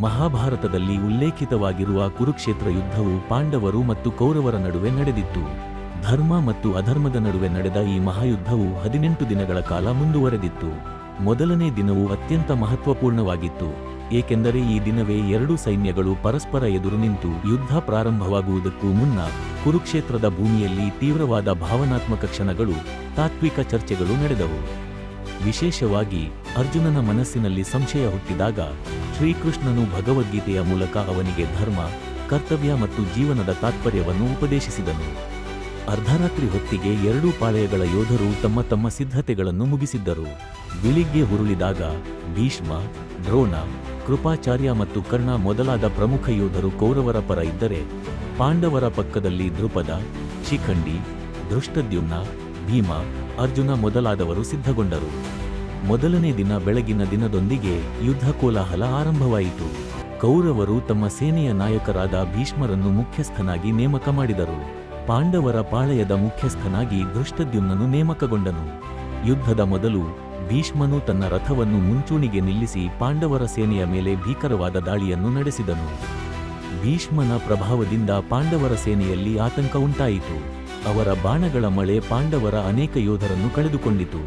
ಮಹಾಭಾರತದಲ್ಲಿ ಉಲ್ಲೇಖಿತವಾಗಿರುವ ಕುರುಕ್ಷೇತ್ರ ಯುದ್ಧವು ಪಾಂಡವರು ಮತ್ತು ಕೌರವರ ನಡುವೆ ನಡೆದಿತ್ತು. ಧರ್ಮ ಮತ್ತು ಅಧರ್ಮದ ನಡುವೆ ನಡೆದ ಈ ಮಹಾಯುದ್ಧವು 18 ದಿನಗಳ ಕಾಲ ಮುಂದುವರೆದಿತ್ತು. ಮೊದಲನೇ ದಿನವು ಅತ್ಯಂತ ಮಹತ್ವಪೂರ್ಣವಾಗಿತ್ತು, ಏಕೆಂದರೆ ಈ ದಿನವೇ ಎರಡೂ ಸೈನ್ಯಗಳು ಪರಸ್ಪರ ಎದುರು ನಿಂತು ಯುದ್ಧ ಪ್ರಾರಂಭವಾಗುವುದಕ್ಕೂ ಮುನ್ನ ಕುರುಕ್ಷೇತ್ರದ ಭೂಮಿಯಲ್ಲಿ ತೀವ್ರವಾದ ಭಾವನಾತ್ಮಕ ಕ್ಷಣಗಳು, ತಾತ್ವಿಕ ಚರ್ಚೆಗಳು ನಡೆದವು. ವಿಶೇಷವಾಗಿ ಅರ್ಜುನನ ಮನಸ್ಸಿನಲ್ಲಿ ಸಂಶಯ ಹುಟ್ಟಿದಾಗ ಶ್ರೀಕೃಷ್ಣನು ಭಗವದ್ಗೀತೆಯ ಮೂಲಕ ಅವನಿಗೆ ಧರ್ಮ, ಕರ್ತವ್ಯ ಮತ್ತು ಜೀವನದ ತಾತ್ಪರ್ಯವನ್ನು ಉಪದೇಶಿಸಿದನು. ಅರ್ಧರಾತ್ರಿ ಹೊತ್ತಿಗೆ ಎರಡೂ ಪಾಳೆಯಗಳ ಯೋಧರು ತಮ್ಮ ತಮ್ಮ ಸಿದ್ಧತೆಗಳನ್ನು ಮುಗಿಸಿದ್ದರು. ಬೆಳಿಗ್ಗೆ ಹುರುಳಿದಾಗ ಭೀಷ್ಮ, ದ್ರೋಣ, ಕೃಪಾಚಾರ್ಯ ಮತ್ತು ಕರ್ಣ ಮೊದಲಾದ ಪ್ರಮುಖ ಯೋಧರು ಕೌರವರ ಪರ ಇದ್ದರೆ, ಪಾಂಡವರ ಪಕ್ಕದಲ್ಲಿ ದ್ರುಪದ, ಶಿಖಂಡಿ, ದೃಷ್ಟದ್ಯುಮ್ನ, ಭೀಮ, ಅರ್ಜುನ ಮೊದಲಾದವರು ಸಿದ್ಧಗೊಂಡರು. ಮೊದಲನೇ ದಿನ ಬೆಳಗಿನ ದಿನದೊಂದಿಗೆ ಯುದ್ಧ ಕೋಲಾಹಲ ಆರಂಭವಾಯಿತು. ಕೌರವರು ತಮ್ಮ ಸೇನೆಯ ನಾಯಕರಾದ ಭೀಷ್ಮರನ್ನು ಮುಖ್ಯಸ್ಥನಾಗಿ ನೇಮಕ ಮಾಡಿದರು. ಪಾಂಡವರ ಪಾಳೆಯದ ಮುಖ್ಯಸ್ಥನಾಗಿ ದೃಷ್ಟದ್ಯುಮ್ನನು ನೇಮಕಗೊಂಡನು. ಯುದ್ಧದ ಮೊದಲು ಭೀಷ್ಮನು ತನ್ನ ರಥವನ್ನು ಮುಂಚೂಣಿಗೆ ನಿಲ್ಲಿಸಿ ಪಾಂಡವರ ಸೇನೆಯ ಮೇಲೆ ಭೀಕರವಾದ ದಾಳಿಯನ್ನು ನಡೆಸಿದನು. ಭೀಷ್ಮನ ಪ್ರಭಾವದಿಂದ ಪಾಂಡವರ ಸೇನೆಯಲ್ಲಿ ಆತಂಕ ಉಂಟಾಯಿತು. ಅವರ ಬಾಣಗಳ ಮಳೆ ಪಾಂಡವರ ಅನೇಕ ಯೋಧರನ್ನು ಕಳೆದುಕೊಂಡಿತು.